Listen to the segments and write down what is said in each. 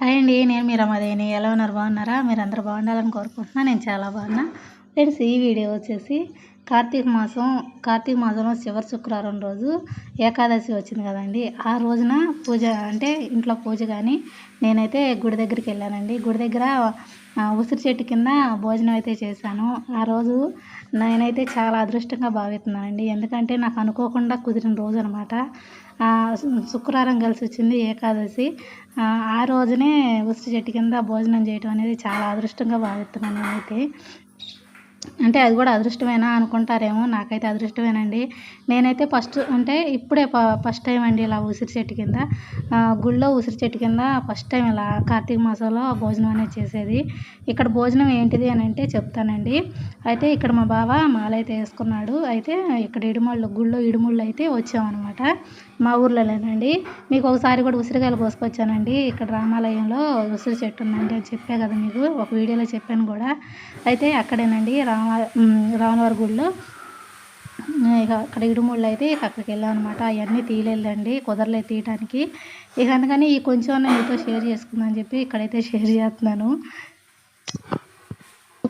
Hi అండి. నేను మీ రమాదేవిని. ఎలా ఉన్నారు? బాగున్నారా? మీరందరూ బాగుండాలని కోరుకుంటున్నా. నేను చాలా బాగున్నా. ఫ్రెండ్స్, ఈ వీడియో వచ్చేసి కార్తీక మాసంలో చివరి శుక్రవారం రోజు ఏకాదశి వచ్చింది కదండి. ఆ రోజున పూజ అంటే ఇంట్లో పూజ కానీ నేనైతే గుడి దగ్గరికి వెళ్ళానండి. గుడి దగ్గర ఉసిరి చెట్టు కింద భోజనం అయితే చేశాను. ఆ రోజు నేనైతే చాలా అదృష్టంగా భావిస్తున్నానండి. ఎందుకంటే నాకు అనుకోకుండా కుదిరిన రోజు అనమాట. శుక్రవారం కలిసి వచ్చింది ఏకాదశి. ఆ రోజునే ఉసిరి చెట్టు కింద భోజనం చేయటం అనేది చాలా అదృష్టంగా భావిస్తున్నాను నేనైతే. అంటే అది కూడా అదృష్టమేనా అనుకుంటారేమో, నాకైతే అదృష్టమేనండి. నేనైతే ఇప్పుడే ఫస్ట్ టైం అండి ఇలా ఉసిరి చెట్టు కింద గుళ్ళో ఉసిరి చెట్టు కింద ఫస్ట్ టైం ఇలా కార్తీక మాసంలో భోజనం అనేది చేసేది. ఇక్కడ భోజనం ఏంటిది అని అంటే చెప్తానండి. అయితే ఇక్కడ మా బావ మాలైతే వేసుకున్నాడు. అయితే ఇక్కడ గుళ్ళో ఇడుముళ్ళు అయితే వచ్చామన్నమాట. మా ఊర్లోనేనండి. మీకు ఒకసారి కూడా ఉసిరికాయలు కోసుకొచ్చానండి. ఇక్కడ రామాలయంలో ఉసిరి చెట్టు ఉందండి అని చెప్పా కదా మీకు, ఒక వీడియోలో చెప్పాను కూడా. అయితే అక్కడేనండి రాములవారి గుడిలో ఇక అక్కడ ఇడుముళ్ళు అయితే అక్కడికి వెళ్ళాం అనమాట. అవన్నీ తీయలేదండి, కుదరలేదు తీయటానికి. ఇక అందుకని ఈ కొంచెం మీతో షేర్ చేసుకుందని చెప్పి ఇక్కడైతే షేర్ చేస్తున్నాను.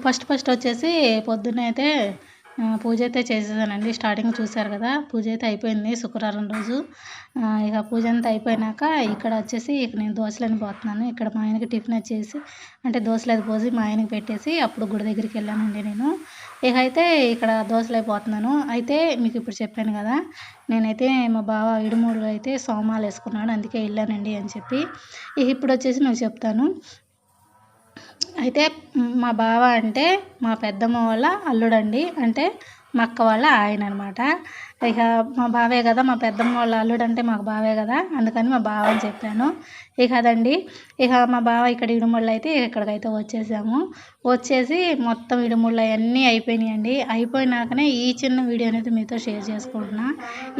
ఫస్ట్ వచ్చేసి పొద్దున్నే అయితే పూజ అయితే చేసేసానండి. స్టార్టింగ్ చూశారు కదా, పూజ అయితే అయిపోయింది శుక్రవారం రోజు. ఇక పూజ అంతా అయిపోయినాక ఇక్కడ వచ్చేసి నేను దోశలని పోతున్నాను. ఇక్కడ మా ఆయనకి టిఫిన్ వచ్చేసి అంటే దోశలు అది పోసి మా ఆయనకి పెట్టేసి అప్పుడు గుడి దగ్గరికి వెళ్ళానండి నేను. ఇక అయితే ఇక్కడ దోశలు అయిపోతున్నాను. అయితే మీకు ఇప్పుడు చెప్పాను కదా, నేనైతే మా బావ ఇడుమూడు అయితే సోమాలు వేసుకున్నాడు, అందుకే వెళ్ళానండి అని చెప్పి. ఇప్పుడు వచ్చేసి నేను చెప్తాను. అయితే మా బావ అంటే మా పెద్దమ్మ వాళ్ళ అల్లుడండి. అంటే మా అక్క వాళ్ళ ఆయన అనమాట. ఇక మా బావే కదా, మా పెద్దమ్మ వాళ్ళ అల్లుడు అంటే మాకు బావే కదా, అందుకని మా బావ అని చెప్పాను. ఇక అదండి. ఇక మా బావ ఇక్కడ ఇడుముళ్ళు అయితే ఇక్కడికైతే వచ్చేసాము. వచ్చేసి మొత్తం ఇడుముళ్ళు అవన్నీ అయిపోయినాయండి. అయిపోయినాకనే ఈ చిన్న వీడియో అనేది మీతో షేర్ చేసుకుంటున్నా.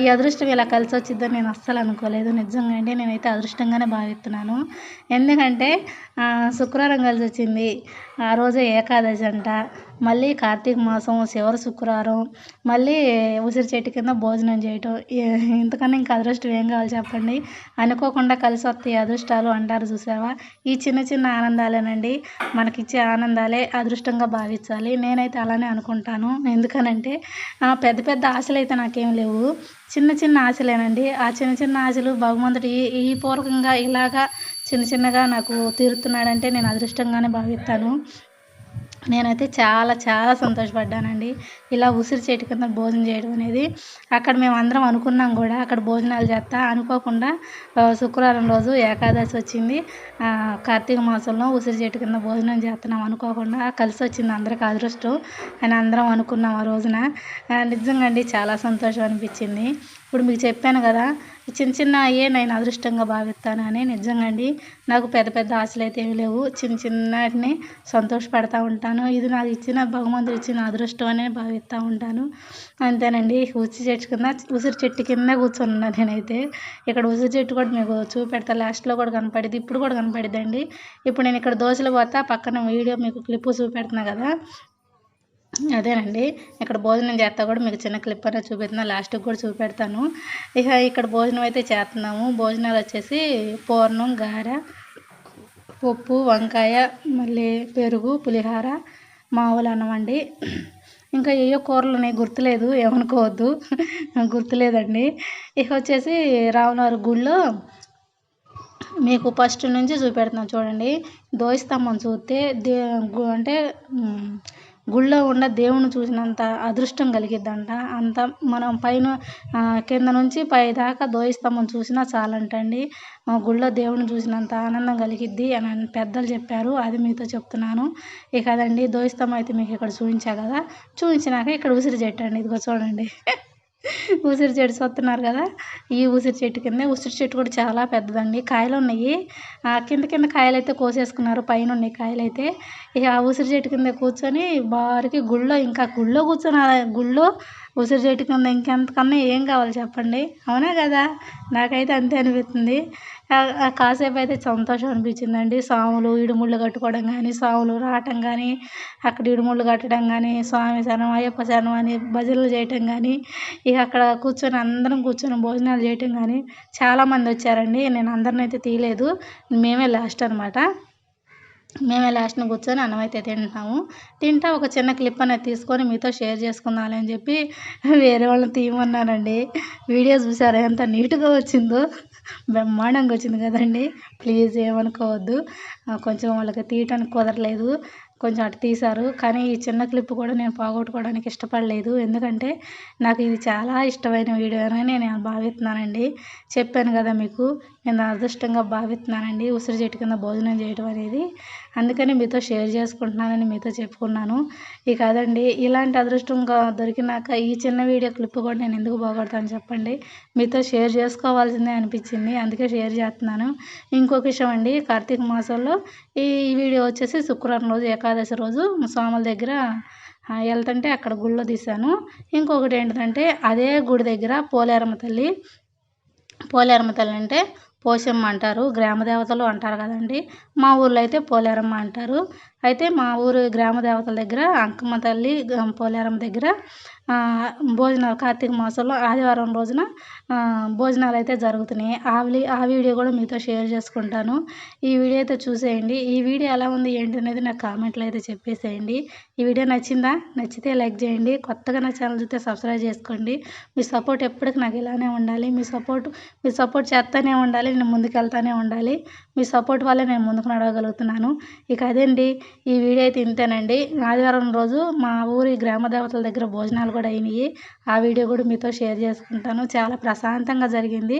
ఈ అదృష్టం ఇలా కలిసి వచ్చిద్దని నేను అస్సలు అనుకోలేదు. నిజంగా అండి, నేనైతే అదృష్టంగానే భావిస్తున్నాను. ఎందుకంటే శుక్రవారం కలిసి వచ్చింది, ఆ రోజే ఏకాదశి అంట, మళ్ళీ కార్తీక మాసం చివరి శుక్రవారం, మళ్ళీ ఉసిరి చెట్టు కింద భోజనం చేయటం. ఇంతకన్నా ఇంకా అదృష్టం ఏం కావాలి చెప్పండి. అనుకోకుండా కలిసి వస్తాయి అదృష్టాలు అంటారు చూసావా. ఈ చిన్న చిన్న ఆనందాలేనండి మనకిచ్చే ఆనందాలే అదృష్టంగా భావించాలి. నేనైతే అలానే అనుకుంటాను. ఎందుకనంటే పెద్ద పెద్ద ఆశలు అయితే నాకేం లేవు, చిన్న చిన్న ఆశలేనండి. ఆ చిన్న చిన్న ఆశలు భగవంతుడు ఈ పూర్వకంగా ఇలాగా చిన్న చిన్నగా నాకు తీరుతున్నాడంటే నేను అదృష్టంగానే భావిస్తాను. నేనైతే చాలా చాలా సంతోషపడ్డానండి ఇలా ఉసిరి చెట్టు కింద భోజనం చేయడం అనేది. అక్కడ మేము అందరం అనుకున్నాం కూడా అక్కడ భోజనాలు చేస్తా, అనుకోకుండా శుక్రవారం రోజు ఏకాదశి వచ్చింది. కార్తీక మాసంలో ఉసిరి చెట్టు కింద భోజనం చేస్తున్నాం అనుకోకుండా, కలిసి వచ్చింది అందరికి అదృష్టం అని అందరం అనుకున్నాం ఆ రోజున. నిజంగా అండి చాలా సంతోషం అనిపించింది. ఇప్పుడు మీకు చెప్పాను కదా, చిన్న చిన్న అయ్యే నేను అదృష్టంగా భావిస్తాను అని. నిజంగా అండి, నాకు పెద్ద పెద్ద ఆశలు అయితే ఏమి లేవు, చిన్న చిన్నటిని సంతోషపడతా ఉంటాను. ఇది నాకు ఇచ్చిన భగవంతుడు ఇచ్చిన అదృష్టం అనే భావిస్తూ ఉంటాను. అంతేనండి. ఉసిరి చెట్టు కింద కూర్చున్నా నేనైతే. ఇక్కడ ఉసిరి చెట్టు కూడా మీకు చూపెడతా, లాస్ట్లో కూడా కనపడిద్ది, ఇప్పుడు కూడా కనపడిద్దండి. ఇప్పుడు నేను ఇక్కడ దోశలు పోతా, పక్కన వీడియో మీకు క్లిప్పు చూపెడుతున్నా కదా, అదేనండి. ఇక్కడ భోజనం చేస్తా కూడా మీకు చిన్న క్లిప్ అనేది చూపెడుతున్నా, లాస్ట్కి కూడా చూపెడతాను. ఇక ఇక్కడ భోజనం అయితే చేస్తున్నాము. భోజనాలు వచ్చేసి పూర్ణం, గారె, పప్పు, వంకాయ, మళ్ళీ పెరుగు, పులిహోర, మామూలు అన్నం అండి. ఇంకా ఏయో కూరలు ఉన్నాయి, గుర్తులేదు, ఏమనుకోవద్దు, గుర్తులేదండి. ఇక వచ్చేసి రాములవారి గుళ్ళో మీకు ఫస్ట్ నుంచి చూపెడుతున్నాం చూడండి. ధ్వజస్తంభం చూస్తే అంటే గుళ్ళో ఉన్న దేవుని చూసినంత అదృష్టం కలిగిద్దంట. అంత మనం కింద నుంచి పై దాకా ధ్వజస్తంభం చూసినా చాలంటండి. గుళ్ళో దేవుని చూసినంత ఆనందం కలిగిద్ది అని పెద్దలు చెప్పారు, అది మీతో చెప్తున్నాను. ఇక అదండి, ధ్వజస్తంభం అయితే మీకు ఇక్కడ చూపించా కదా. చూపించినాక ఇక్కడ ఉసిరి చెట్టు అండి, ఇదిగో చూడండి. ఉసిరి చెట్టు చూస్తున్నారు కదా, ఈ ఉసిరి చెట్టు కింద. ఉసిరి చెట్టు కూడా చాలా పెద్దదండి, కాయలు ఉన్నాయి. కింద కాయలు అయితే కోసేసుకున్నారు, పైన ఉన్నాయి కాయలు అయితే. ఇక ఆ ఉసిరి చెట్టు కింద కూర్చొని బారికి గుళ్ళో కూర్చొని గుళ్ళో ఉసిరి చెట్టు కింద ఇంకెంతకన్నా ఏం కావాలి చెప్పండి, అవునా కదా? నాకైతే అంతే అనిపిస్తుంది. కాసేపు అయితే సంతోషం అనిపించిందండి. సాములు ఇడుముళ్ళు కట్టుకోవడం కానీ, సాములు రావటం కానీ, అక్కడ ఇడుముళ్ళు కట్టడం కానీ, స్వామి శరణం అయ్యప్ప శరణం అని భజనలు చేయటం కానీ, ఇక అక్కడ కూర్చొని అందరం కూర్చొని భోజనాలు చేయటం కానీ చాలామంది వచ్చారండి. నేను అందరిని అయితే తీయలేదు, మేమే లాస్ట్ అనమాట. మేమే లాస్ట్‌న కూర్చొని అన్నం అయితే తింటా ఒక చిన్న క్లిప్ అనేది తీసుకొని మీతో షేర్ చేసుకుందాంలే అని చెప్పి వేరే వాళ్ళని తీయమన్నానండి. వీడియో చూసారా ఎంత నీట్‌గా వచ్చిందో, బ్రహ్మాండంగా వచ్చింది కదండీ! ప్లీజ్ ఏమనుకోవద్దు. కొంచెం వాళ్ళకి తీయటానికి కుదరలేదు, కొంచెం అటు తీశారు. కానీ ఈ చిన్న క్లిప్ కూడా నేను పోగొట్టుకోవడానికి ఇష్టపడలేదు. ఎందుకంటే నాకు ఇది చాలా ఇష్టమైన వీడియో అని నేను భావిస్తున్నానండి. చెప్పాను కదా మీకు, నేను అదృష్టంగా భావిస్తున్నానండి ఉసిరి చెట్టు కింద భోజనం చేయడం అనేది. అందుకని మీతో షేర్ చేసుకుంటున్నానని మీతో చెప్పుకున్నాను. ఇక అదండి, ఇలాంటి అదృష్టంగా దొరికినాక ఈ చిన్న వీడియో క్లిప్ కూడా నేను ఎందుకు పోగొడతాను చెప్పండి. మీతో షేర్ చేసుకోవాల్సిందే అనిపించింది, అందుకే షేర్ చేస్తున్నాను. ఇంకొక విషయం అండి, కార్తీక మాసంలో ఈ వీడియో వచ్చేసి శుక్రవారం రోజు ఏకాదశి రోజు స్వాముల దగ్గర వెళ్తుంటే అక్కడ గుళ్ళో తీశాను. ఇంకొకటి ఏంటంటే అదే గుడి దగ్గర పోలేరమ్మ తల్లి అంటే పోషమ్మ అంటారు, గ్రామ దేవతలు అంటారు కదండి. మా ఊర్లో అయితే పోలేరమ్మ అంటారు. అయితే మా ఊరు గ్రామ దేవతల దగ్గర అంకమ్మ తల్లి పోలేరమ్మ దగ్గర భోజనాలు కార్తీక మాసంలో ఆదివారం రోజున భోజనాలు అయితే జరుగుతున్నాయి. ఆ వీడియో కూడా మీతో షేర్ చేసుకుంటాను. ఈ వీడియో అయితే చూసేయండి. ఈ వీడియో ఎలా ఉంది ఏంటి అనేది నాకు కామెంట్లో అయితే చెప్పేసేయండి. ఈ వీడియో నచ్చిందా? నచ్చితే లైక్ చేయండి. కొత్తగా నా ఛానల్ చూస్తే సబ్స్క్రైబ్ చేసుకోండి. మీ సపోర్ట్ ఎప్పటికీ నాకు ఇలానే ఉండాలి. మీ సపోర్ట్ చేస్తూనే ఉండాలి, నేను ముందుకెళ్తూనే ఉండాలి. మీ సపోర్ట్ వల్లే నేను ముందుకు నడవగలుగుతున్నాను. ఇక అదేండి, ఈ వీడియో అయితే ఇంతేనండి. ఆదివారం రోజు మా ఊరి గ్రామ దేవతల దగ్గర భోజనాలు కూడా అయినాయి. ఆ వీడియో కూడా మీతో షేర్ చేసుకుంటాను. చాలా ప్రశాంతంగా జరిగింది.